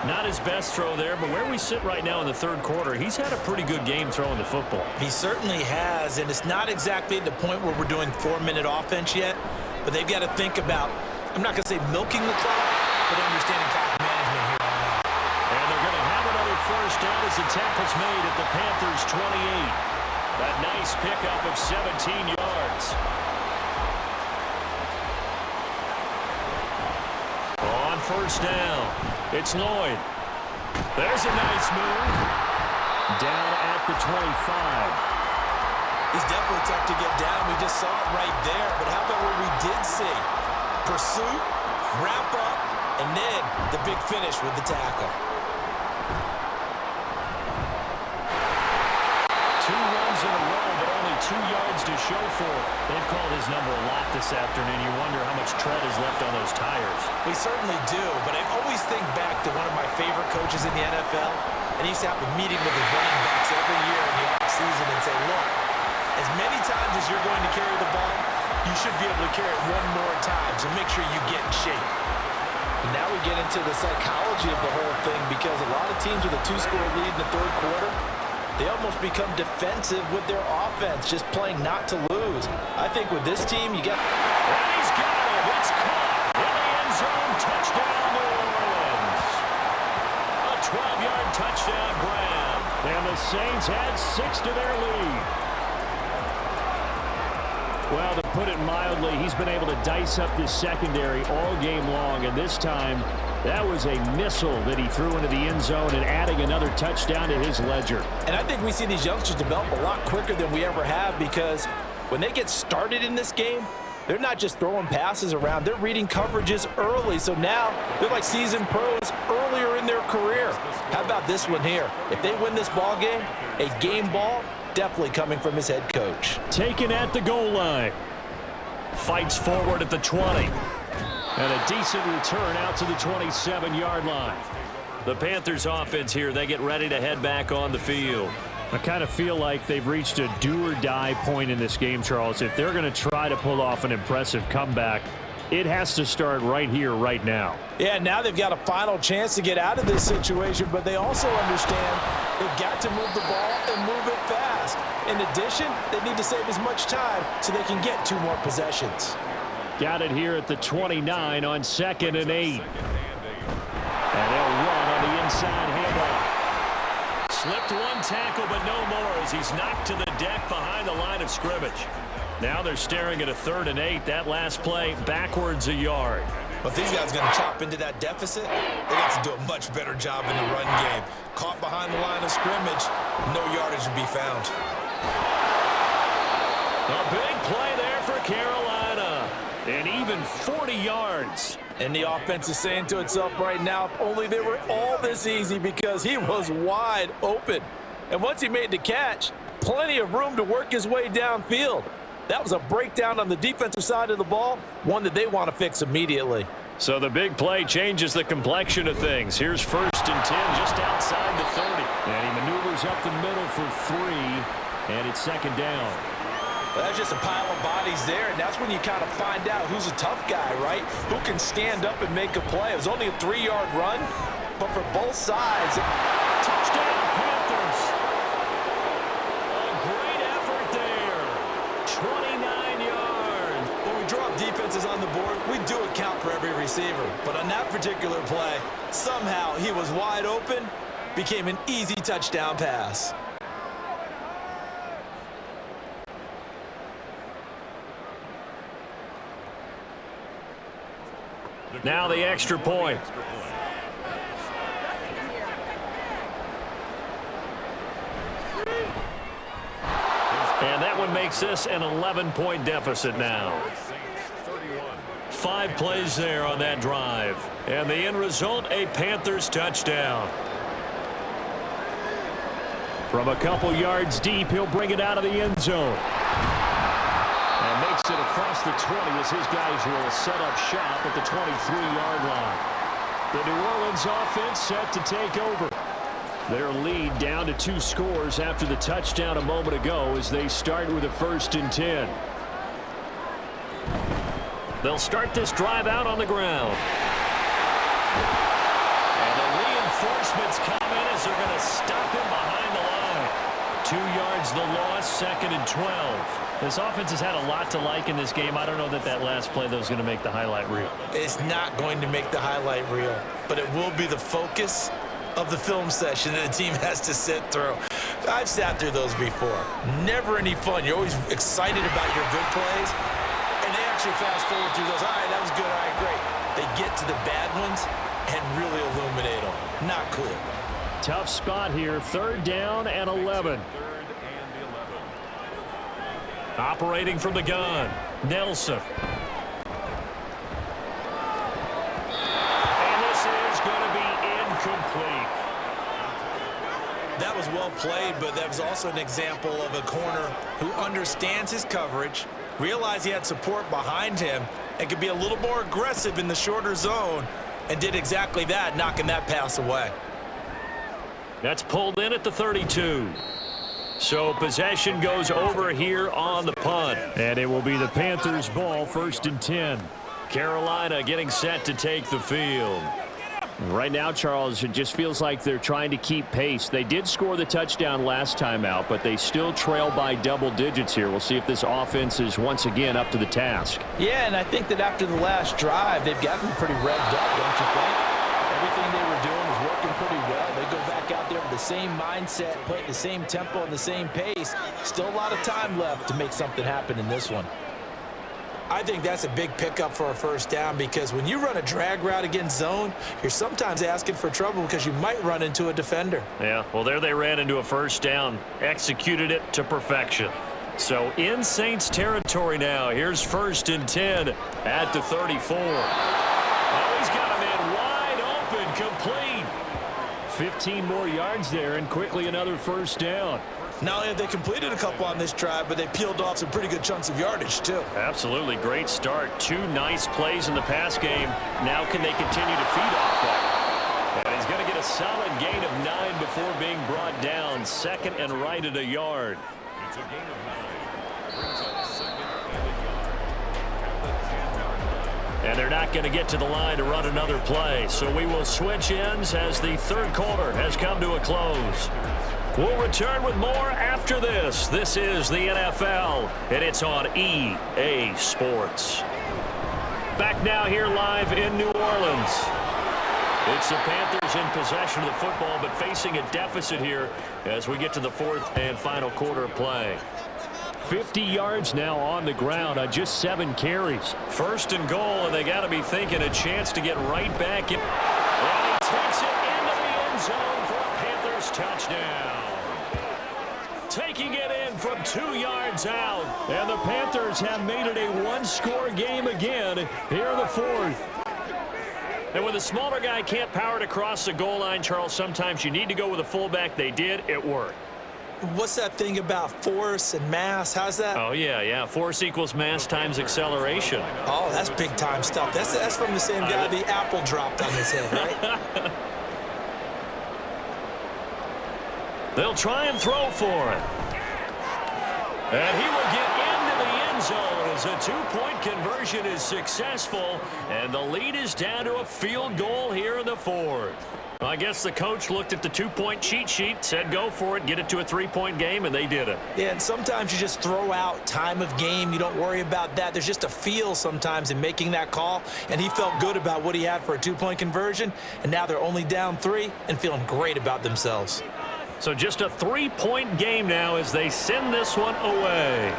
Speaker 1: Not his best throw there, but where we sit right now in the third quarter, he's had a pretty good game throwing the football.
Speaker 2: He certainly has, and it's not exactly at the point where we're doing 4-minute offense yet, but they've got to think about, I'm not going to say milking the clock, but understanding clock management here on out.
Speaker 1: And they're going to have another first down as the tackle's made at the Panthers' 28. That nice pickup of 17 yards. On first down, it's Lloyd. There's a nice move. Down at the 25.
Speaker 2: He's definitely tough to get down. We just saw it right there. But how about what we did see? Pursuit, wrap up, and then the big finish with the tackle.
Speaker 1: 2 runs in a row, but only 2 yards to show for it. They've called his number a lot this afternoon. You wonder how much tread is left on those tires.
Speaker 2: We certainly do, but I always think back to one of my favorite coaches in the NFL, and he used to have a meeting with his running backs every year in the offseason and say, look, as many times as you're going to carry the ball, you should be able to carry it one more time, so make sure you get in shape. And now we get into the psychology of the whole thing, because a lot of teams with a 2-score lead in the third quarter, they almost become defensive with their offense, just playing not to lose. I think with this team, you got...
Speaker 1: And he's got it. It's caught in the end zone. Touchdown, New Orleans. A 12-yard touchdown grab. And the Saints add 6 to their lead. Well, the put it mildly, he's been able to dice up this secondary all game long, and this time that was a missile that he threw into the end zone and adding another touchdown to his ledger.
Speaker 2: And I think we see these youngsters develop a lot quicker than we ever have, because when they get started in this game, they're not just throwing passes around. They're reading coverages early. So now they're like seasoned pros earlier in their career. How about this one here? If they win this ball game, a game ball, definitely coming from his head coach.
Speaker 1: Taken at the goal line. Fights forward at the 20. And a decent return out to the 27-yard line. The Panthers offense here, they get ready to head back on the field. I kind of feel like they've reached a do-or-die point in this game, Charles. If they're going to try to pull off an impressive comeback, it has to start right here, right now.
Speaker 2: Yeah, now they've got a final chance to get out of this situation, but they also understand they've got to move the ball and move it fast. In addition, they need to save as much time so they can get 2 more possessions.
Speaker 1: Got it here at the 29 on 2nd and 8. And they'll run on the inside handoff. Slipped one tackle, but no more as he's knocked to the deck behind the line of scrimmage. Now they're staring at a 3rd and 8. That last play backwards a yard.
Speaker 2: But these guys are going to chop into that deficit. They got to do a much better job in the run game. Caught behind the line of scrimmage, no yardage to be found.
Speaker 1: A big play there for Carolina. And even 40 yards.
Speaker 2: And the offense is saying to itself right now, if only they were all this easy, because he was wide open. And once he made the catch, plenty of room to work his way downfield. That was a breakdown on the defensive side of the ball, one that they want to fix immediately.
Speaker 1: So the big play changes the complexion of things. Here's 1st and 10 just outside the 30. And he maneuvers up the middle for 3, and it's 2nd down.
Speaker 2: Well, that's just a pile of bodies there, and that's when you kind of find out who's a tough guy, right? Who can stand up and make a play. It was only a 3-yard run, but for both sides,
Speaker 1: touchdown Panthers. A great effort there. 29 yards.
Speaker 2: When we draw up defenses on the board, we do account for every receiver. But on that particular play, somehow he was wide open, became an easy touchdown pass.
Speaker 1: Now the extra point. And that one makes this an 11-point deficit now. 5 plays there on that drive. And the end result, a Panthers touchdown. From a couple yards deep, he'll bring it out of the end zone. And makes it across the 20 as his guys will set up shop at the 23-yard line. The New Orleans offense set to take over. Their lead down to 2 scores after the touchdown a moment ago as they start with a 1st and 10. They'll start this drive out on the ground. And the reinforcements come in as they're going to stop him behind the line. 2 yards the loss, 2nd and 12. This offense has had a lot to like in this game. I don't know that that last play, though, is going to make the highlight reel.
Speaker 2: It's not going to make the highlight reel, but it will be the focus of the film session that the team has to sit through. I've sat through those before. Never any fun. You're always excited about your good plays, and they actually fast forward through those. All right, that was good. All right, great. They get to the bad ones and really illuminate them. Not cool.
Speaker 1: Tough spot here. 3rd down and 11. Operating from the gun, Nelson. And this is going to be incomplete.
Speaker 2: That was well played, but that was also an example of a corner who understands his coverage, realized he had support behind him, and could be a little more aggressive in the shorter zone, and did exactly that, knocking that pass away.
Speaker 1: That's pulled in at the 32. So possession goes over here on the punt. And it will be the Panthers' ball, 1st and 10. Carolina getting set to take the field. Right now, Charles, it just feels like they're trying to keep pace. They did score the touchdown last time out, but they still trail by double digits here. We'll see if this offense is once again up to the task.
Speaker 2: Yeah, and I think that after the last drive, they've gotten pretty revved up, don't you think? Everything they were doing was working pretty well. They go back out there with the same mindset, play at the same tempo and the same pace. Still a lot of time left to make something happen in this one. I think that's a big pickup for a first down because when you run a drag route against zone, you're sometimes asking for trouble because you might run into a defender.
Speaker 1: Yeah, well, there they ran into a first down, executed it to perfection. So in Saints territory now. Here's 1st and 10 at the 34. Oh, he's got him in wide open, complete. 15 more yards there, and quickly another first down.
Speaker 2: Not only have they completed a couple on this drive, but they peeled off some pretty good chunks of yardage, too.
Speaker 1: Absolutely. Great start. 2 nice plays in the pass game. Now can they continue to feed off that? And he's going to get a solid gain of 9 before being brought down. 2nd and right at a yard.
Speaker 3: It's a gain of 9. Brings up 2nd and a yard at the 10-yard line.
Speaker 1: And they're not going to get to the line to run another play. So we will switch ends as the third quarter has come to a close. We'll return with more after this. This is the NFL, and it's on EA Sports. Back now here live in New Orleans. It's the Panthers in possession of the football, but facing a deficit here as we get to the 4th and final quarter of play. 50 yards now on the ground on just 7 carries. 1st and goal, and they got to be thinking a chance to get right back in. And he takes it into the end zone for a Panthers touchdown. Taking it in from 2 yards out. And the Panthers have made it a 1-score game again here in the 4th. And when the smaller guy can't power it across the goal line, Charles, sometimes you need to go with a fullback. They did. It worked.
Speaker 2: What's that thing about force and mass? How's that?
Speaker 1: Oh, yeah. Force equals mass times acceleration.
Speaker 2: Oh, that's big-time stuff. That's from the same guy the apple dropped on his head, right?
Speaker 1: They'll try and throw for it. And he will get into the end zone as a 2-point conversion is successful. And the lead is down to a field goal here in the 4th. I guess the coach looked at the 2-point cheat sheet, said go for it, get it to a 3-point game, and they did it.
Speaker 2: Yeah, and sometimes you just throw out time of game. You don't worry about that. There's just a feel sometimes in making that call, and he felt good about what he had for a 2-point conversion, and now they're only down 3 and feeling great about themselves.
Speaker 1: So just a 3-point game now as they send this one away.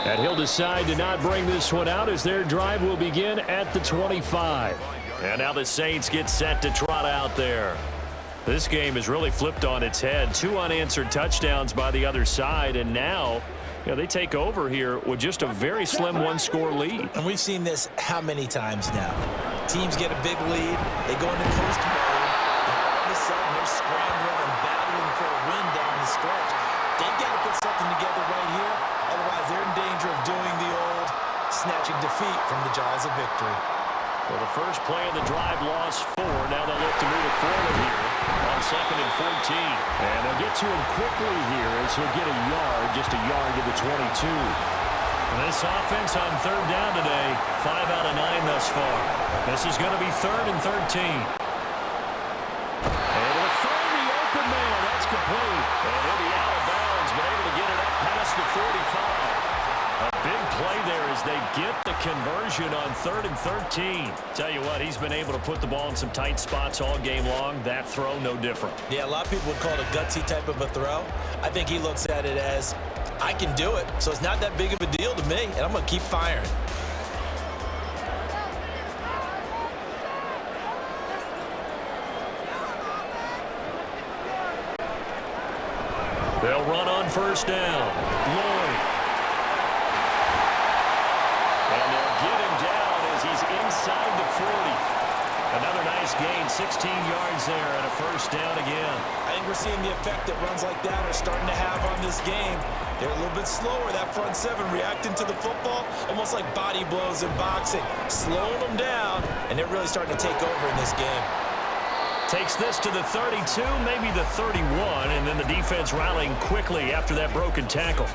Speaker 1: And he'll decide to not bring this one out as their drive will begin at the 25. And now the Saints get set to trot out there. This game is really flipped on its head. 2 unanswered touchdowns by the other side, and now they take over here with just a very slim 1-score lead.
Speaker 2: And we've seen this how many times now? Teams get a big lead, they go into coast mode, and all of a sudden they're scrambling and battling for a win down the stretch. They've got to put something together right here, otherwise they're in danger of doing the old snatching defeat from the jaws of victory.
Speaker 1: Well, the first play of the drive lost 4. Now they'll look to move it forward here on 2nd and 14. And they'll get to him quickly here as he'll get a yard, just a yard to the 22. And this offense on 3rd down today, 5 out of 9 thus far. This is going to be 3rd and 13. And it'll find the open man. That's complete. And he'll be out of bounds, but able to get it up past the 45. A big play there as they get the conversion on 3rd and 13. Tell you what, he's been able to put the ball in some tight spots all game long. That throw, no different.
Speaker 2: Yeah, a lot of people would call it a gutsy type of a throw. I think he looks at it as, I can do it, so it's not that big of a deal to me, and I'm going to keep firing.
Speaker 1: They'll run on 1st down. Lloyd. And they'll get him down as he's inside the 40. Another nice gain, 16 yards there and a 1st down again.
Speaker 2: I think we're seeing the effect that runs like that are starting to have on this game. They're a little bit slower, that front 7, reacting to the football, almost like body blows in boxing, slowing them down, and they're really starting to take over in this game.
Speaker 1: Takes this to the 32, maybe the 31, and then the defense rallying quickly after that broken tackle.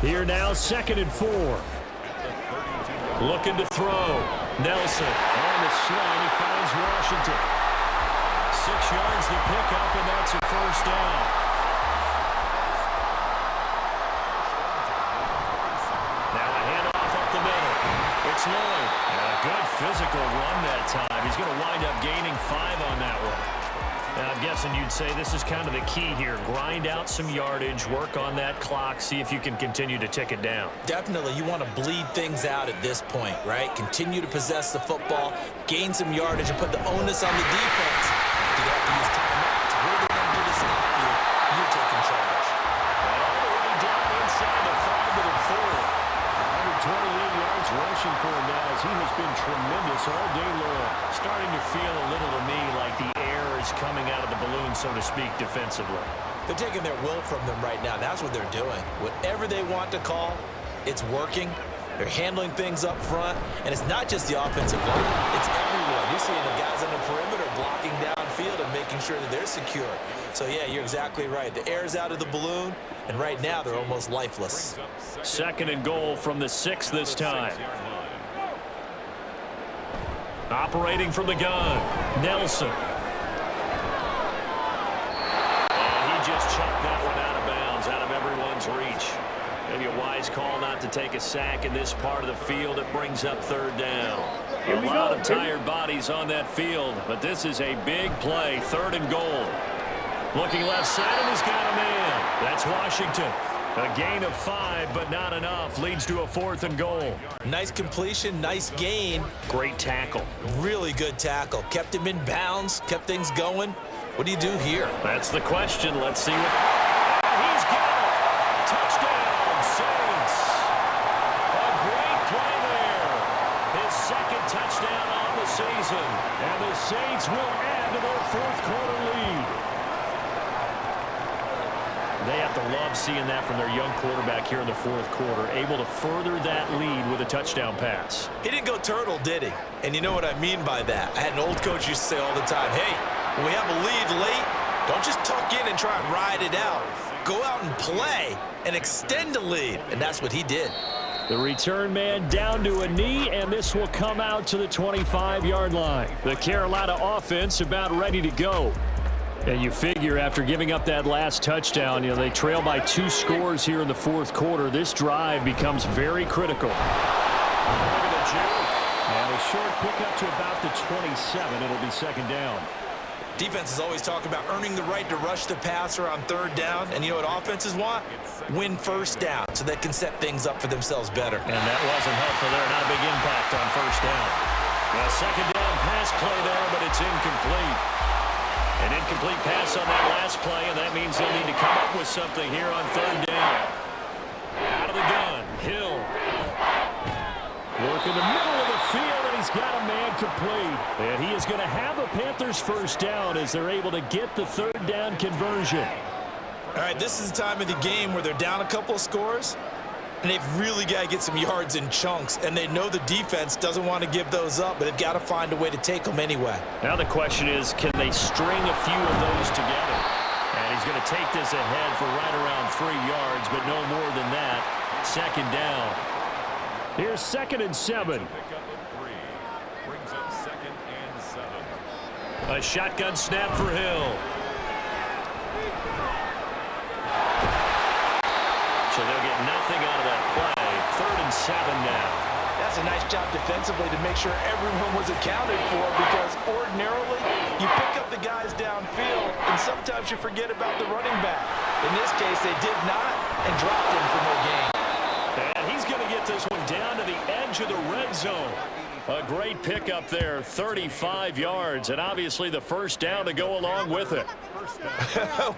Speaker 1: Here now, 2nd and 4. Looking to throw. Nelson on the sling. He finds Washington. 6 yards to pick up, and that's a 1st down. Now a handoff up the middle. It's Lloyd. And a good physical run that time. He's going to wind up gaining 5 on that one. I'm guessing you'd say this is kind of the key here. Grind out some yardage, work on that clock, see if you can continue to tick it down.
Speaker 2: Definitely, you want to bleed things out at this point, right? Continue to possess the football, gain some yardage, and put the onus on the defense. Do you have to use timeouts? What are they going to do to stop you? You're taking charge.
Speaker 1: All the way down inside the 5 to the 4.
Speaker 3: 128 yards rushing for him now as he has been tremendous all day long.
Speaker 1: Starting to feel a little to me like the air is coming out of the balloon, so to speak, defensively.
Speaker 2: They're taking their will from them right now. That's what they're doing. Whatever they want to call, it's working. They're handling things up front, and it's not just the offensive line. It's everyone. You're seeing the guys on the perimeter blocking downfield and making sure that they're secure. So, yeah, you're exactly right. The air's out of the balloon, and right now they're almost lifeless.
Speaker 1: 2nd and goal from the 6 this time. Operating from the gun, Nelson. And he just chucked that one out of bounds, out of everyone's reach. Maybe a wise call not to take a sack in this part of the field. It brings up 3rd down. A lot of tired bodies on that field, but this is a big play, 3rd and goal. Looking left side, and he's got a man. That's Washington. A gain of 5, but not enough. Leads to a 4th and goal.
Speaker 2: Nice completion, nice gain.
Speaker 1: Great tackle.
Speaker 2: Really good tackle. Kept him in bounds, kept things going. What do you do here?
Speaker 1: That's the question. Let's see what... He's got it. Touchdown, Saints. A great play there. His 2nd touchdown on the season. And the Saints will add to their 4th quarter lead. They have to love seeing that from their young quarterback here in the 4th quarter, able to further that lead with a touchdown pass.
Speaker 2: He didn't go turtle, did he? And you know what I mean by that. I had an old coach used to say all the time, hey, when we have a lead late, don't just tuck in and try and ride it out. Go out and play and extend the lead. And that's what he did.
Speaker 1: The return man down to a knee, and this will come out to the 25-yard line. The Carolina offense about ready to go. And you figure after giving up that last touchdown, they trail by 2 scores here in the 4th quarter. This drive becomes very critical.
Speaker 3: Look at the juke. And a short pickup to about the 27. It'll be 2nd down.
Speaker 2: Defenses always talk about earning the right to rush the passer on 3rd down. And you know what offenses want? Win 1st down so they can set things up for themselves better.
Speaker 1: And that wasn't helpful there. Not a big impact on 1st down. A 2nd down pass play there, but it's incomplete. An incomplete pass on that last play, and that means they'll need to come up with something here on 3rd down. Out of the gun, Hill. Work in the middle of the field, and he's got a man complete. And he is going to have a Panthers 1st down as they're able to get the 3rd down conversion.
Speaker 2: All right, this is the time of the game where they're down a couple of scores, and they've really got to get some yards in chunks, and they know the defense doesn't want to give those up, but they've got to find a way to take them anyway.
Speaker 1: Now the question is, can they string a few of those together? And he's going to take this ahead for right around 3 yards, but no more than that. 2nd down. Here's 2nd and 7.
Speaker 3: Pickup of 3. Brings up 2nd and 7.
Speaker 1: A shotgun snap for Hill. So they'll get nothing out of that play. 3rd and 7 now.
Speaker 2: That's a nice job defensively to make sure everyone was accounted for, because ordinarily you pick up the guys downfield and sometimes you forget about the running back. In this case, they did not and dropped him for no gain.
Speaker 1: And he's going to get this one down to the edge of the red zone. A great pickup there, 35 yards, and obviously the 1st down to go along with it.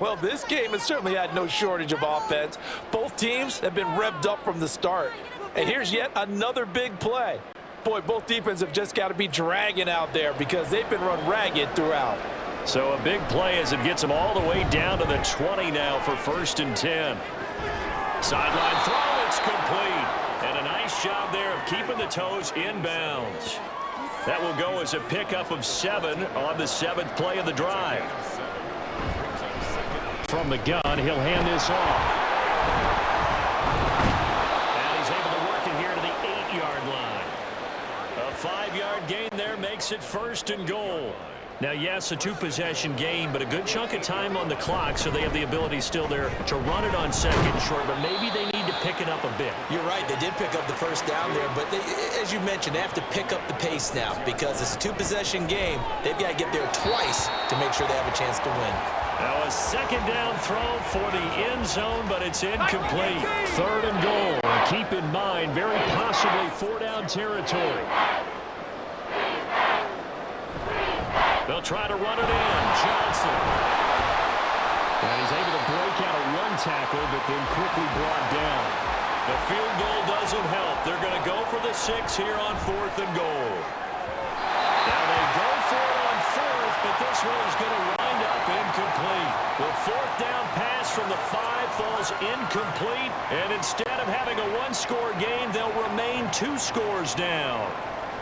Speaker 2: Well, this game has certainly had no shortage of offense. Both teams have been revved up from the start. And here's yet another big play. Boy, both defenses have just got to be dragging out there because they've been run ragged throughout.
Speaker 1: So a big play as it gets them all the way down to the 20 now for 1st and 10. Sideline throw, it's complete. And a nice job there of keeping the toes in bounds. That will go as a pickup of 7 on the 7th play of the drive. From the gun, he'll hand this off. And he's able to work it here to the 8-yard line. A 5-yard gain there makes it 1st and goal. Now, yes, a 2-possession game, but a good chunk of time on the clock, so they have the ability still there to run it on 2nd and short, but maybe they need to pick it up a bit.
Speaker 2: You're right. They did pick up the 1st down there, but as you mentioned, they have to pick up the pace now because it's a two-possession game. They've got to get there twice to make sure they have a chance to win.
Speaker 1: Now a second down throw for the end zone, but it's incomplete. Third and goal. And keep in mind, very possibly four-down territory. They'll try to run it in. Johnson. And he's able to break out a one tackle, but then quickly brought down. The field goal doesn't help. They're going to go for the 6 here on 4th and goal. Now they go for it on 4th, but this one is going to wind up incomplete. The 4th down pass from the 5 falls incomplete, and instead of having a one-score game, they'll remain 2 scores down.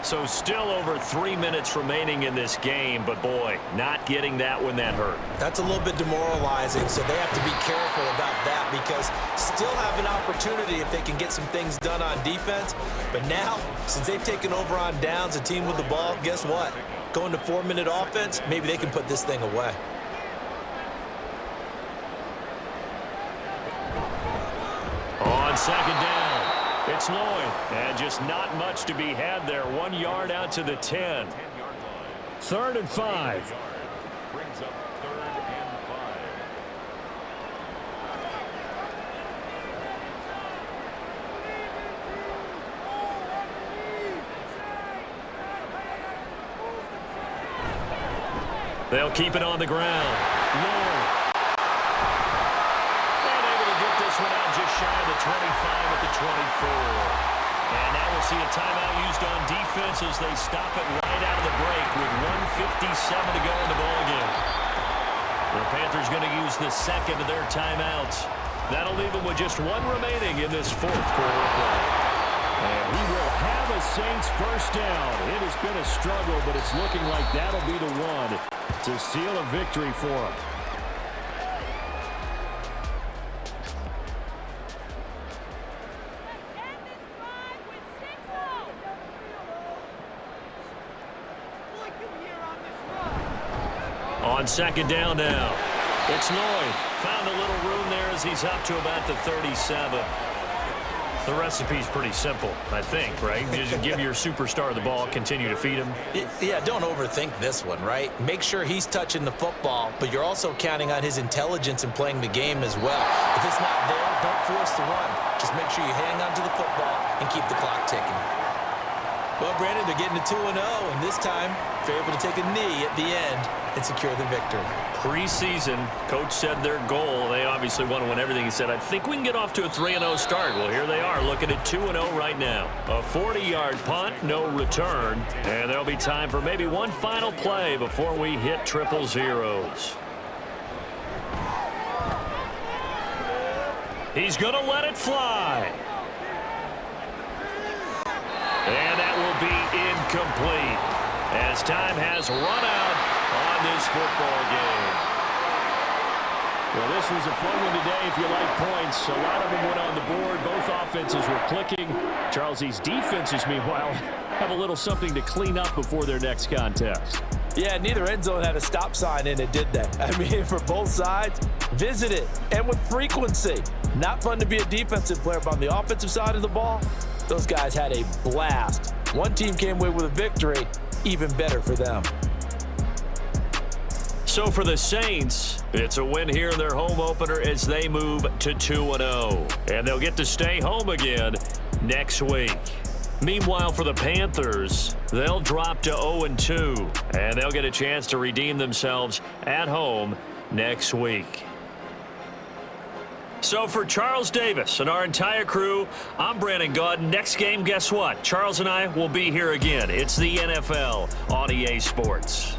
Speaker 1: So still over 3 minutes remaining in this game, but boy, not getting that when that hurt.
Speaker 2: That's a little bit demoralizing, so they have to be careful about that because still have an opportunity if they can get some things done on defense. But now, since they've taken over on downs, a team with the ball, guess what? Going to 4-minute offense, maybe they can put this thing away.
Speaker 1: On second down. It's Lloyd, and just not much to be had there. 1 yard out to the 10. 3rd and 5.
Speaker 3: Brings up 3rd and 5.
Speaker 1: They'll keep it on the ground. Lloyd. And able to get this one out just shy of the 25 at the 24. And now we'll see a timeout used on defense as they stop it right out of the break with 1:57 to go in the ballgame. The Panthers going to use the second of their timeouts. That'll leave them with just 1 remaining in this 4th quarter play. And he will have a Saints first down. It has been a struggle, but it's looking like that'll be the one to seal a victory for him. On second down now. It's Lloyd. Found a little room there as he's up to about the 37. The recipe's pretty simple, I think, right? You just give your superstar the ball, continue to feed him.
Speaker 2: Yeah, don't overthink this one, right? Make sure he's touching the football, but you're also counting on his intelligence in playing the game as well. If it's not there, don't force the run. Just make sure you hang on to the football and keep the clock ticking. Well, Brandon, they're getting to 2-0, and this time they're able to take a knee at the end and secure the victory.
Speaker 1: Preseason, coach said their goal, they obviously want to win everything. He said, I think we can get off to a 3-0 start. Well, here they are looking at 2-0 right now. A 40-yard punt, no return, and there'll be time for maybe one final play before we hit triple zeros. He's going to let it fly. And that will be incomplete as time has run out on this football game. Well, this was a fun one today if you like points. A lot of them went on the board. Both offenses were clicking. Charles, these defenses, meanwhile, have a little something to clean up before their next contest.
Speaker 2: Yeah, neither end zone had a stop sign in it, did they? I mean, for both sides, visit it, and with frequency. Not fun to be a defensive player, but on the offensive side of the ball, those guys had a blast. One team came away with a victory, even better for them.
Speaker 1: So for the Saints, it's a win here in their home opener as they move to 2-0. And they'll get to stay home again next week. Meanwhile, for the Panthers, they'll drop to 0-2. And they'll get a chance to redeem themselves at home next week. So for Charles Davis and our entire crew, I'm Brandon Gaudin. Next game, guess what? Charles and I will be here again. It's the NFL on EA Sports.